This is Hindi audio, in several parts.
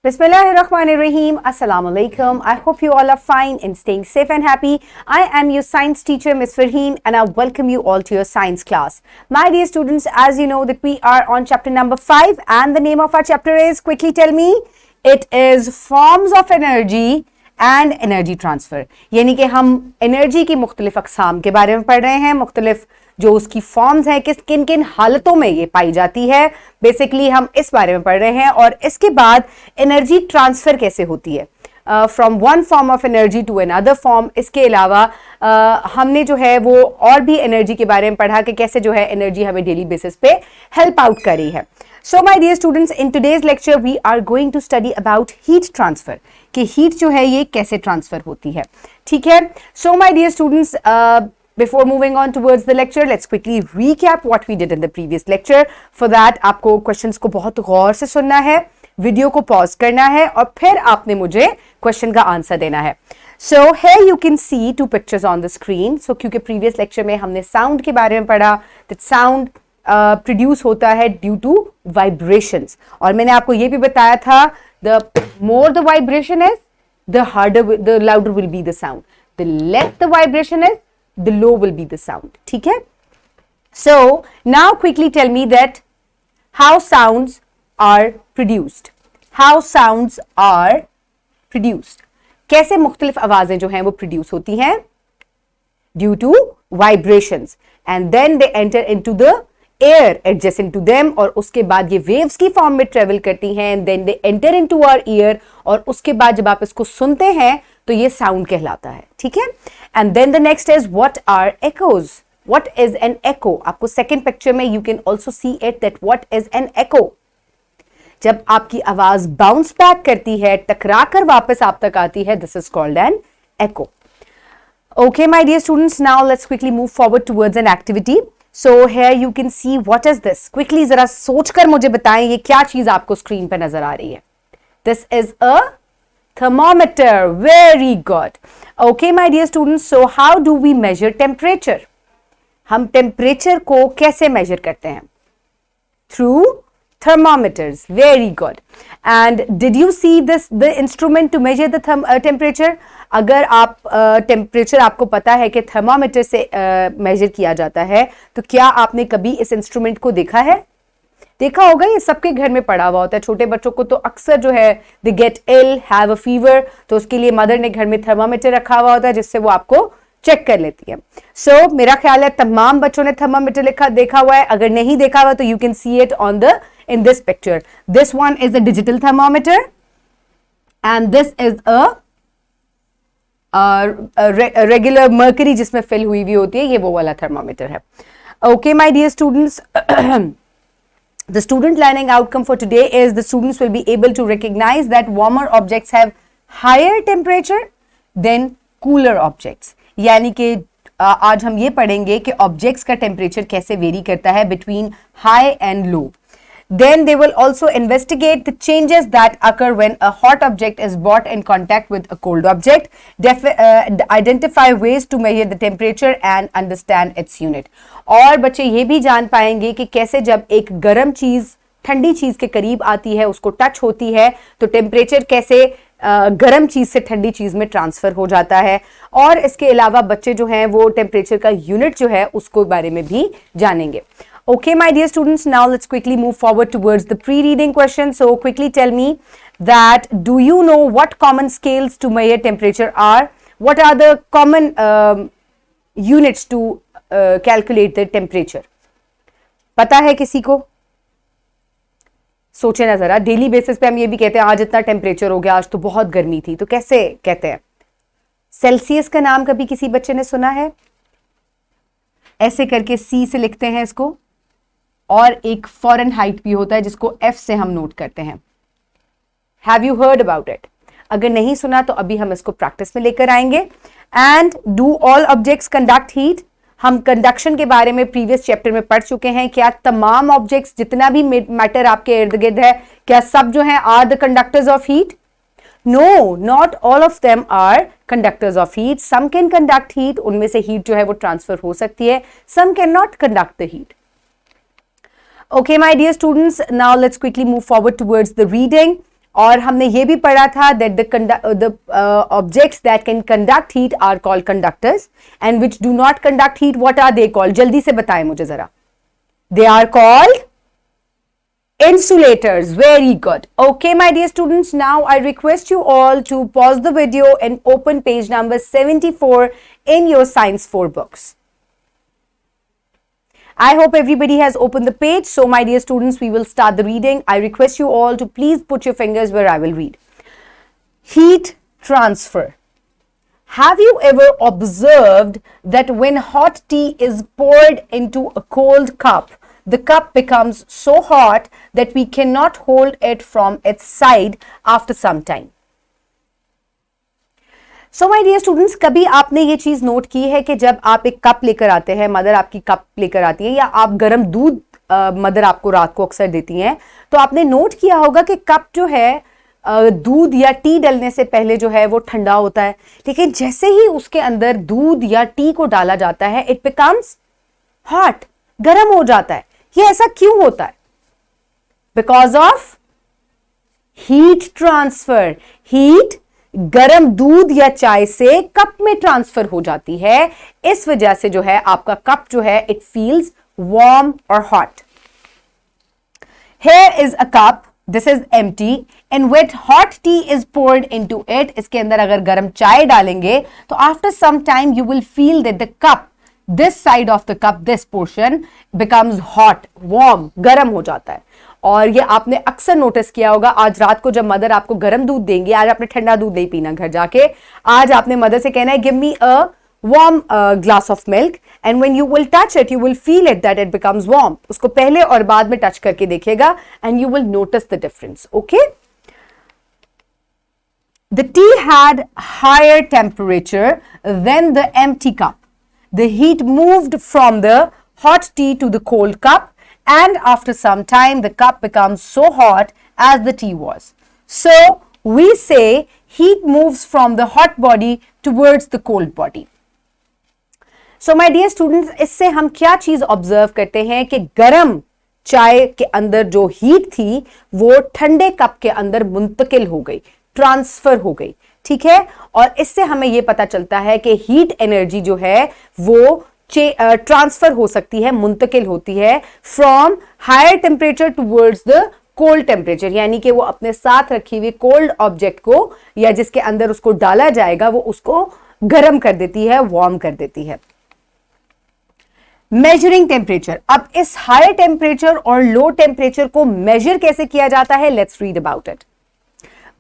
Bismillahirrahmanirrahim. Assalamu alaikum. I hope you all are fine and staying safe and happy. I am your science teacher, Ms. Farheen, and I welcome you all to your science class. My dear students, as you know that we are on chapter number 5 and the name of our chapter is, quickly tell me, it is forms of energy and energy transfer. यानी कि हम एनर्जी की मुख्तलिफ अक़साम के बारे में पढ़ रहे हैं, मुख्तलिफ जो उसकी फॉर्म्स हैं, किन किन हालतों में ये पाई जाती है, बेसिकली हम इस बारे में पढ़ रहे हैं. और इसके बाद एनर्जी ट्रांसफ़र कैसे होती है from one form of energy to another form. इसके अलावा हमने जो है वो और भी एनर्जी के बारे में पढ़ा कि कैसे जो है एनर्जी हमें डेली बेसिस पे हेल्प आउट कर रही है. So my dear students, in today's lecture we are going to study about heat transfer कि heat जो है ये कैसे transfer होती है. ठीक है. So my dear students, before moving on towards the lecture, let's quickly recap what we did in the previous lecture. For that आपको questions को बहुत गौर से सुनना है, वीडियो को पॉज करना है और फिर आपने मुझे क्वेश्चन का आंसर देना है. So here you can see two pictures on the screen. So क्योंकि previous lecture में हमने sound के बारे में पढ़ा, that sound प्रोड्यूस होता है ड्यू टू वाइब्रेशंस. और मैंने आपको ये भी बताया था the more the vibration is the harder the louder will be the sound, the less the vibration is the low will be the sound. ठीक है. So now quickly tell me that how sounds are produced. How sounds are produced. कैसे मुख्तलिफ आवाजें जो हैं वो प्रोड्यूस होती हैं due to vibrations and then they enter into the air adjacent to them और उसके बाद ये वेव्स की फॉर्म में ट्रेवल करती हैं and then they enter into our ear और उसके बाद जब आप इसको सुनते हैं तो ये साउंड कहलाता है. ठीक है. And then the next is what are echoes. What is an echo. आपको सेकंड पिक्चर में you can also see it that what is an echo. जब आपकी आवाज बाउंस बैक करती है, टकरा कर वापस आप तक आती है, this is called an echo. Okay my dear students, now let's quickly move forward towards an activity. So here you can see what is this. Quickly जरा सोचकर मुझे बताएं ये क्या चीज आपको स्क्रीन पर नजर आ रही है. This is a thermometer. Very good. Okay my dear students, so how do we measure temperature? हम टेम्परेचर को कैसे मेजर करते हैं? Through thermometers. Very good. And did you see the instrument to measure the temperature? अगर आप टेम्परेचर आपको पता है कि थर्मामीटर से मेजर किया जाता है तो क्या आपने कभी इस इंस्ट्रूमेंट को देखा है? देखा होगा, ये सबके घर में पड़ा हुआ होता है. छोटे बच्चों को तो अक्सर जो है they get ill, have a fever, तो उसके लिए मदर ने घर में थर्मामीटर रखा हुआ होता है जिससे वो आपको चेक कर लेती है. सो मेरा ख्याल है तमाम बच्चों ने थर्मामीटर देखा हुआ है. अगर नहीं देखा हुआ तो you can see it on the in this picture. This one is a digital thermometer and this is a regular mercury जिसमें fill हुई भी होती है, ये वो वाला thermometer है. Okay my dear students, the student learning outcome for today is the students will be able to recognize that warmer objects have higher temperature than cooler objects. यानी कि आज हम ये पढ़ेंगे कि ऑब्जेक्ट्स का टेम्परेचर कैसे वेरी करता है between high and low. Then they will also investigate the changes that occur when a hot object is brought in contact with a cold object, identify ways to measure the temperature and understand its unit. और बच्चे ये भी जान पाएंगे कि कैसे जब एक गर्म चीज ठंडी चीज के करीब आती है, उसको टच होती है, तो टेम्परेचर कैसे गर्म चीज से ठंडी चीज में ट्रांसफर हो जाता है. और इसके अलावा बच्चे जो हैं वो टेम्परेचर का यूनिट जो है उसको बारे में भी जानेंगे. Okay, my dear students, now let's quickly move forward towards the pre-reading question. So quickly tell me that do you know what common scales to measure temperature are? What are the common units to calculate the temperature? पता है किसी को? सोचे ना जरा. डेली बेसिस पे हम ये भी कहते हैं आज इतना टेम्परेचर हो गया, आज तो बहुत गर्मी थी, तो कैसे कहते हैं? सेल्सियस का नाम कभी किसी बच्चे ने सुना है? ऐसे करके सी से लिखते हैं इसको. और एक फ़ारेनहाइट भी होता है जिसको एफ से हम नोट करते हैं. Have you heard about it? अगर नहीं सुना तो अभी हम इसको प्रैक्टिस में लेकर आएंगे. And do all objects conduct heat. हम कंडक्शन के बारे में प्रीवियस चैप्टर में पढ़ चुके हैं. क्या तमाम ऑब्जेक्ट्स जितना भी मैटर आपके इर्द गिर्द है, क्या सब जो हैं are the conductors of heat? No, not all of them are conductors of heat. Some can conduct heat, उनमें से हीट जो है वो ट्रांसफर हो सकती है. Some can not conduct the heat. Okay my dear students, now let's quickly move forward towards the reading. और हमने ये भी पढ़ा था that the objects that can conduct heat are called conductors and which do not conduct heat, what are they called? जल्दी से बताएं मुझे जरा. They are called insulators. Very good. Okay, my dear students, now I request you all to pause the video and open page number 74 in your Science 4 books. I hope everybody has opened the page. So, my dear students, we will start the reading. I request you all to please put your fingers where I will read. Heat transfer. Have you ever observed that when hot tea is poured into a cold cup, the cup becomes so hot that we cannot hold it from its side after some time? So my dear students, कभी आपने ये चीज नोट की है कि जब आप एक कप लेकर आते हैं, मदर आपकी कप लेकर आती है, या आप गर्म दूध मदर आपको रात को अक्सर देती हैं, तो आपने नोट किया होगा कि कप जो है दूध या टी डालने से पहले जो है वो ठंडा होता है, लेकिन जैसे ही उसके अंदर दूध या टी को डाला जाता है इट बिकम्स हॉट, गर्म हो जाता है. ये ऐसा क्यों होता है? Because of heat transfer. Heat गरम दूध या चाय से कप में ट्रांसफर हो जाती है. इस वजह से जो है आपका कप जो है इट फील्स वार्म और hot. Here is a cup. This is empty and with hot tea is poured into it. इसके अंदर अगर गरम चाय डालेंगे तो after some time you will feel that the cup, this side of the cup, this portion becomes hot, warm, गरम हो जाता है. और ये आपने अक्सर नोटिस किया होगा, आज रात को जब मदर आपको गर्म दूध देंगी, आज आपने ठंडा दूध नहीं पीना घर जाके, आज आपने मदर से कहना है give me a warm glass of milk and when you will touch it you will feel it that it becomes warm. उसको पहले और बाद में टच करके देखिएगा and you will notice the difference. Okay? The tea had higher temperature than the empty cup. The heat moved from the hot tea to the cold cup and after some time the cup becomes so hot as the tea was. So we say heat moves from the hot body towards the cold body. So my dear students, इससे हम क्या चीज ऑब्जर्व करते हैं कि गरम चाय के अंदर जो हीट थी वो ठंडे कप के अंदर मुंतकिल हो गई, ट्रांसफर हो गई. ठीक है, और इससे हमें ये पता चलता है कि हीट एनर्जी जो है वो ट्रांसफर हो सकती है, मुंतकिल होती है from higher temperature towards the cold temperature, यानी कि वो अपने साथ रखी हुई कोल्ड ऑब्जेक्ट को या जिसके अंदर उसको डाला जाएगा वो उसको गर्म कर देती है, वार्म कर देती है. Measuring temperature. अब इस हायर टेम्परेचर और लो टेम्परेचर को मेजर कैसे किया जाता है? Let's read about it.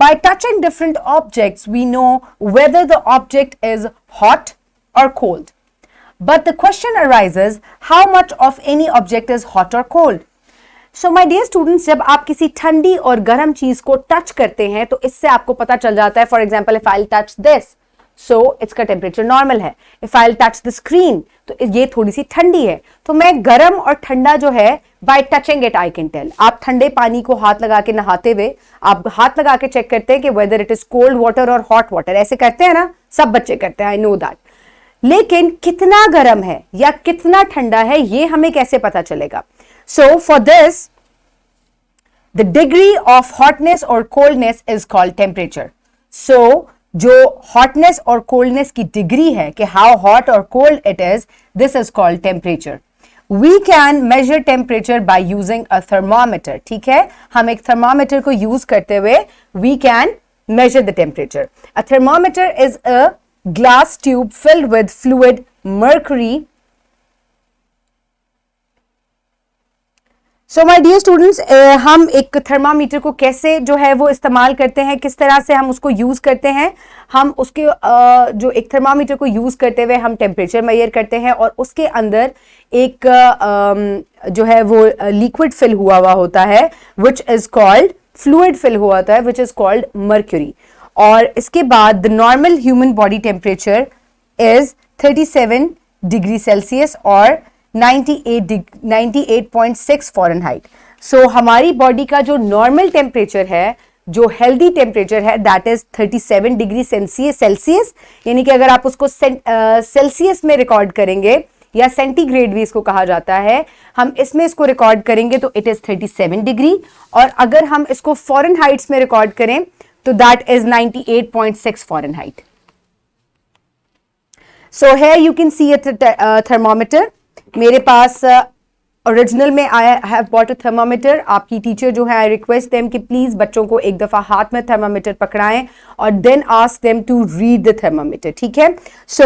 By touching different objects, we know whether the object is hot or cold. But the question arises, how much of any object is hot or cold? So my dear students, जब आप किसी ठंडी और गर्म चीज को टच करते हैं तो इससे आपको पता चल जाता है. For example, if I'll touch this, so इसका टेम्परेचर नॉर्मल है. If I'll touch the screen, तो ये थोड़ी सी ठंडी है. तो मैं गर्म और ठंडा जो है by touching it I can tell. आप ठंडे पानी को हाथ लगा के नहाते हुए आप हाथ लगा के चेक करते हैं कि whether it is cold water or hot water. ऐसे करते हैं ना, सब बच्चे करते हैं, I know that. लेकिन कितना गर्म है या कितना ठंडा है ये हमें कैसे पता चलेगा? So for this, the degree of hotness or coldness is called temperature. So जो hotness और coldness की डिग्री है कि how hot or cold it is, this is called temperature. We can measure temperature by using a thermometer. ठीक है, हम एक thermometer को use करते हुए we can measure the temperature. A thermometer is a glass tube filled with fluid mercury. So my dear students, हम एक थर्मामीटर को कैसे जो है वो इस्तेमाल करते हैं, किस तरह से हम उसको यूज करते हैं? हम उसके जो एक थर्मामीटर को यूज करते हुए हम टेम्परेचर मेजर करते हैं और उसके अंदर एक जो है वो लिक्विड फिल हुआ होता है which is called fluid fill हुआ होता है विच इज कॉल्ड मर्क्यूरी. और इसके बाद the normal human body temperature is 37 degree Celsius और 98.6 फ़ारेनहाइट. सो हमारी बॉडी का जो नॉर्मल टेम्परेचर है, जो हेल्दी टेम्परेचर है, दैट इज 37 डिग्री सेल्सियस. यानी कि अगर आप उसको सेल्सियस में रिकॉर्ड करेंगे या सेंटीग्रेड भी इसको कहा जाता है, हम इसमें इसको रिकॉर्ड करेंगे तो इट इज 37 डिग्री, और अगर हम इसको फ़ारेनहाइट्स में रिकॉर्ड करें तो that is 98.6 Fahrenheit. So here you can see a thermometer. मेरे पास ओरिजिनल में I have bought a thermometer. आपकी टीचर जो है, आई रिक्वेस्ट देम कि प्लीज बच्चों को एक दफा हाथ में थर्मामीटर पकड़ाएं और then ask them to read the thermometer. ठीक है. So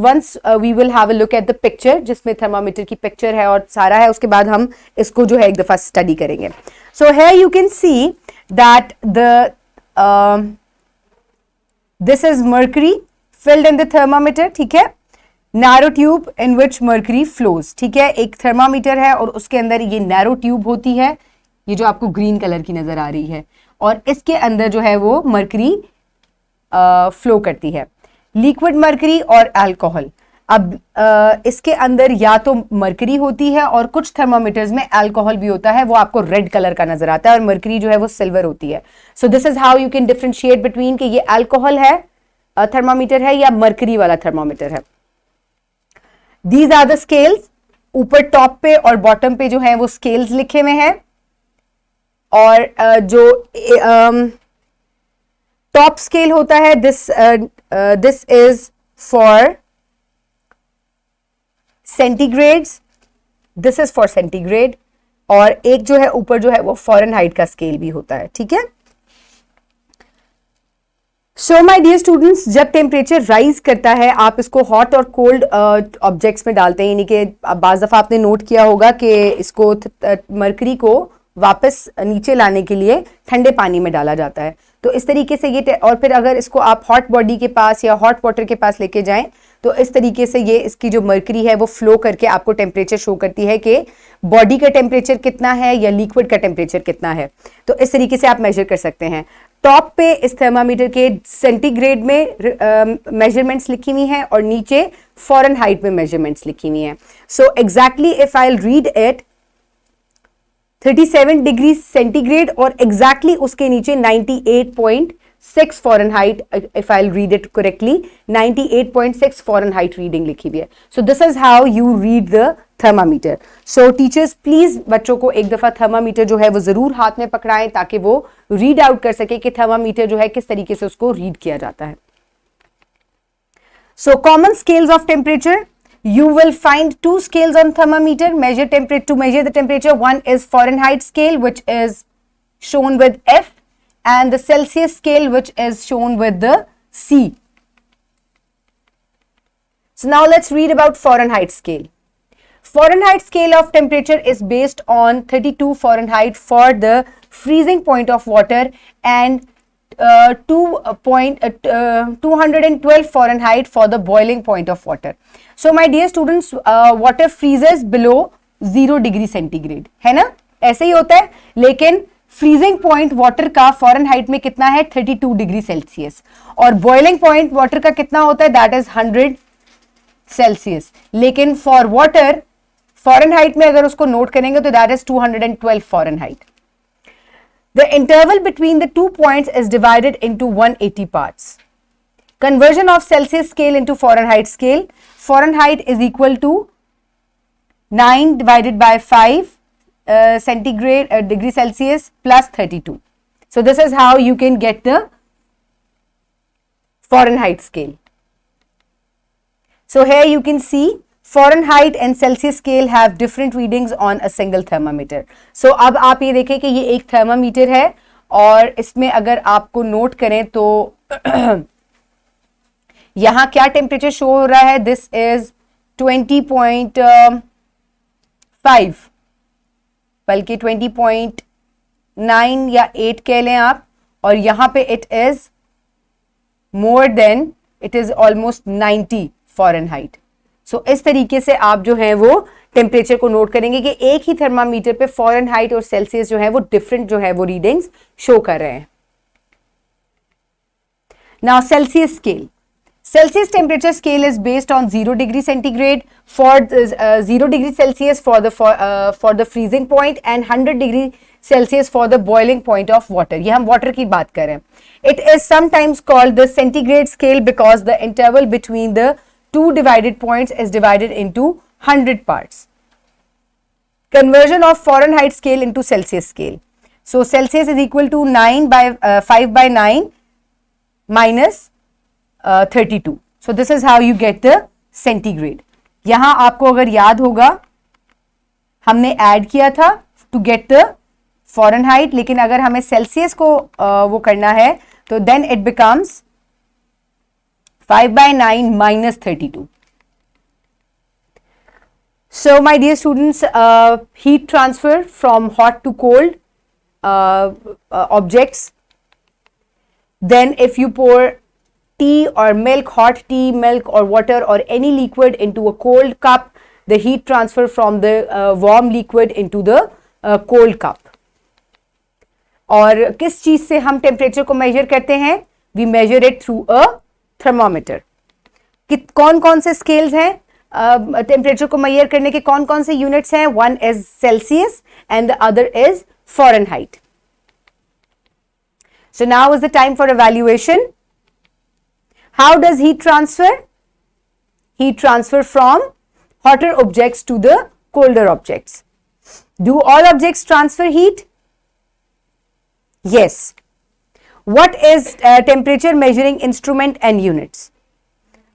once we will have a look at the picture, जिसमें थर्मामीटर की पिक्चर है और सारा है. उसके बाद हम इसको जो है एक दफा स्टडी करेंगे. So here you can see that this is mercury filled in the thermometer. ठीक है. नैरो ट्यूब इन विच मर्करी फ्लोज. ठीक है. एक थर्मामीटर है और उसके अंदर ये नैरो ट्यूब होती है, ये जो आपको ग्रीन कलर की नजर आ रही है, और इसके अंदर जो है वो मर्करी फ्लो करती है. लिक्विड मर्करी और अल्कोहल. अब इसके अंदर या तो मर्करी होती है और कुछ थर्मामीटर्स में अल्कोहल भी होता है, वो आपको रेड कलर का नजर आता है, और मर्करी जो है वो सिल्वर होती है. So this is how you can differentiate between कि ये अल्कोहल है थर्मामीटर है या मर्करी वाला थर्मामीटर है. These are the scales. ऊपर टॉप पे और बॉटम पे जो है वो स्केल्स लिखे हुए हैं, और जो टॉप स्केल होता है this is for centigrades, this is for centigrade, और एक जो है ऊपर जो है वो फ़ारेनहाइट का स्केल भी होता है. ठीक है. सो माय डियर स्टूडेंट्स, जब टेम्परेचर राइज करता है, आप इसको हॉट और कोल्ड ऑब्जेक्ट्स में डालते हैं, यानी कि बाज़ दफ़ा आपने नोट किया होगा कि इसको मरकरी को वापस नीचे लाने के लिए ठंडे पानी में डाला जाता है. तो इस तरीके से ये, और फिर अगर इसको आप हॉट बॉडी के पास या हॉट वाटर के पास लेके जाएं तो इस तरीके से ये इसकी जो मरकरी है वो फ्लो करके आपको टेम्परेचर शो करती है कि बॉडी का टेम्परेचर कितना है या लिक्विड का टेम्परेचर कितना है. तो इस तरीके से आप मेजर कर सकते हैं. टॉप पे इस थर्मामीटर के सेंटीग्रेड में मेजरमेंट्स लिखी हुई हैं और नीचे फ़ारेनहाइट में मेजरमेंट्स लिखी हुई हैं. So exactly if I read it 37 degree centigrade और एग्जैक्टली उसके नीचे 98.6 Fahrenheit, if I read it correctly 98.6 Fahrenheit reading लिखी हुई है. So this is how you read the thermometer. So teachers please बच्चों को एक दफा थर्मामीटर जो है वो जरूर हाथ में पकड़ाएं ताकि वो रीड आउट कर सके कि थर्मामीटर जो है किस तरीके से उसको रीड किया जाता है. So common scales of temperature. You will find two scales on thermometer measure temperature to measure the temperature. One is Fahrenheit scale, which is shown with F, and the Celsius scale, which is shown with the C. So now let's read about Fahrenheit scale. Fahrenheit scale of temperature is based on 32 Fahrenheit for the freezing point of water and 212 Fahrenheit for the boiling point of water. So my dear students, water freezes below 0 degree centigrade, है ना, ऐसे ही होता है. लेकिन फ्रीजिंग पॉइंट वाटर का फ़ारेनहाइट में कितना है, 32 डिग्री सेल्सियस, और बॉइलिंग पॉइंट वाटर का कितना होता है, दैट इज 100 सेल्सियस. लेकिन फॉर वाटर फ़ारेनहाइट में अगर उसको नोट करेंगे तो that is 212 Fahrenheit. The interval between the 2 points is divided into 180 parts. Conversion of Celsius scale into Fahrenheit scale. Fahrenheit is equal to 9 divided by 5 centigrade degree Celsius plus 32. So this is how you can get the Fahrenheit scale. So here you can see Fahrenheit and Celsius scale have different readings on a single thermometer. So अब आप ये देखें कि ये एक थर्मामीटर है और इसमें अगर आपको नोट करें तो यहाँ क्या टेम्परेचर शो हो रहा है, दिस इज 20.5, बल्कि 20.9 या 8 कह लें आप, और यहाँ पे it is more than, it is almost 90 Fahrenheit. So इस तरीके से आप जो है वो टेम्परेचर को नोट करेंगे कि एक ही थर्मामीटर पे फ़ारेनहाइट और सेल्सियस जो है वो डिफरेंट जो है वो रीडिंग्स शो कर रहे हैं. Now Celsius scale. Celsius temperature scale is based on 0 degree centigrade for 0 degree Celsius for the freezing point and 100 degree Celsius for the boiling point of water. ये हम water की बात कर रहे हैं. It is sometimes called the centigrade scale because the interval between the two divided points is divided into 100 parts. Conversion of Fahrenheit scale into Celsius scale. So Celsius is equal to 5 by 9 minus 32. So this is how you get the centigrade. यहाँ आपको अगर याद होगा हमने ऐड किया था टू गेट द Fahrenheit, लेकिन अगर हमें सेल्सियस को वो करना है तो then it becomes 5 by 9 minus 32. So my dear students, heat transfer from hot to cold objects. Then if you pour tea or milk, hot tea, milk or water or any liquid into a cold cup, the heat transfer from the warm liquid into the cold cup. और किस चीज से हम टेम्परेचर को मेजर करते हैं? We measure it through a thermometer. कौन कौन से स्केल्स हैं टेम्परेचर को मेजर करने के? कौन कौन से यूनिट्स हैं? One is Celsius and the other is Fahrenheit. So now is the time for evaluation. How does heat transfer? Heat transfer from hotter objects to the colder objects. Do all objects transfer heat? Yes. What is temperature measuring instrument and units?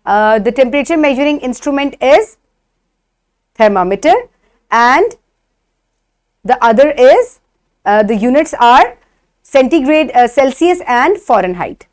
The temperature measuring instrument is thermometer and the other is the units are centigrade, Celsius and Fahrenheit.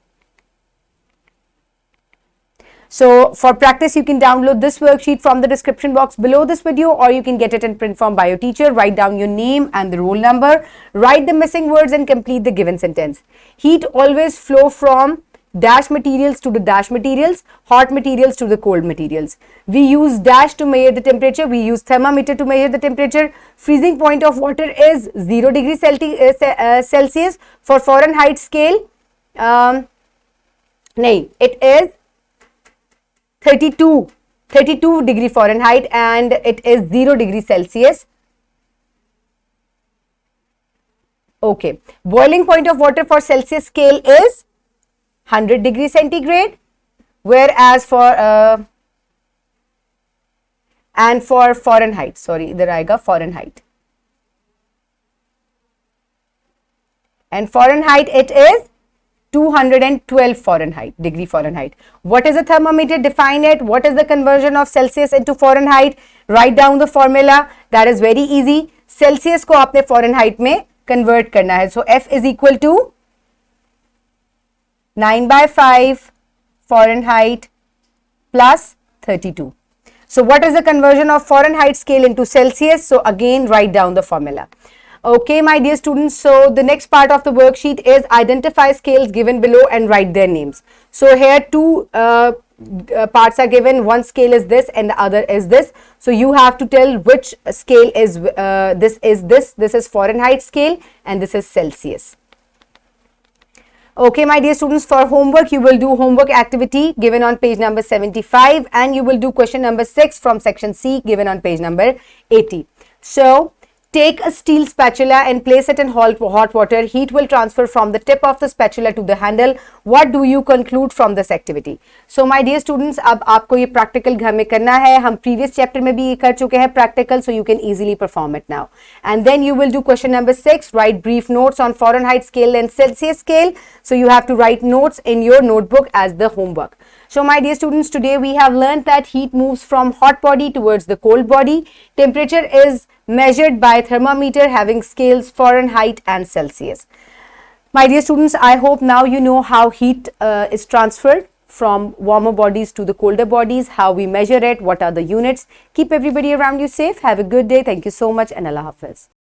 So for practice, you can download this worksheet from the description box below this video, or you can get it in print form by your teacher. Write down your name and the roll number, write the missing words and complete the given sentence. Heat always flow from dash materials to the dash materials, hot materials to the cold materials. We use dash to measure the temperature, we use thermometer to measure the temperature. Freezing point of water is 0 degree Celsius. For Fahrenheit scale, it is 32 degree Fahrenheit and it is 0 degree Celsius. Okay, boiling point of water for Celsius scale is 100 degree centigrade, whereas for and for Fahrenheit, sorry, इधर आएगा Fahrenheit, and Fahrenheit it is 212 Fahrenheit, degree Fahrenheit. What is a thermometer? Define it. What is the conversion of Celsius into Fahrenheit? Write down the formula. That is very easy. Celsius को आपने Fahrenheit में convert करना है. So F is equal to 9 by 5 Fahrenheit plus 32. So what is the conversion of Fahrenheit scale into Celsius? So again, write down the formula. Okay, my dear students, so the next part of the worksheet is identify scales given below and write their names. So here two parts are given, one scale is this and the other is this. So you have to tell which scale is this is Fahrenheit scale and this is Celsius. Okay, my dear students, for homework, you will do homework activity given on page number 75 and you will do question number 6 from section C given on page number 80. So, take a steel spatula and place it in hot water. Heat will transfer from the tip of the spatula to the handle. What do you conclude from this activity? So, my dear students, अब आपको ये practical घर में करना है. हम previous chapter में भी कर चुके हैं practical, so you can easily perform it now. And then you will do question number 6. Write brief notes on Fahrenheit scale and Celsius scale. So, you have to write notes in your notebook as the homework. So, my dear students, today we have learned that heat moves from hot body towards the cold body. Temperature is measured by thermometer having scales Fahrenheit and Celsius. My dear students, I hope now you know how heat is transferred from warmer bodies to the colder bodies, how we measure it, what are the units. Keep everybody around you safe. Have a good day. Thank you so much and Allah Hafiz.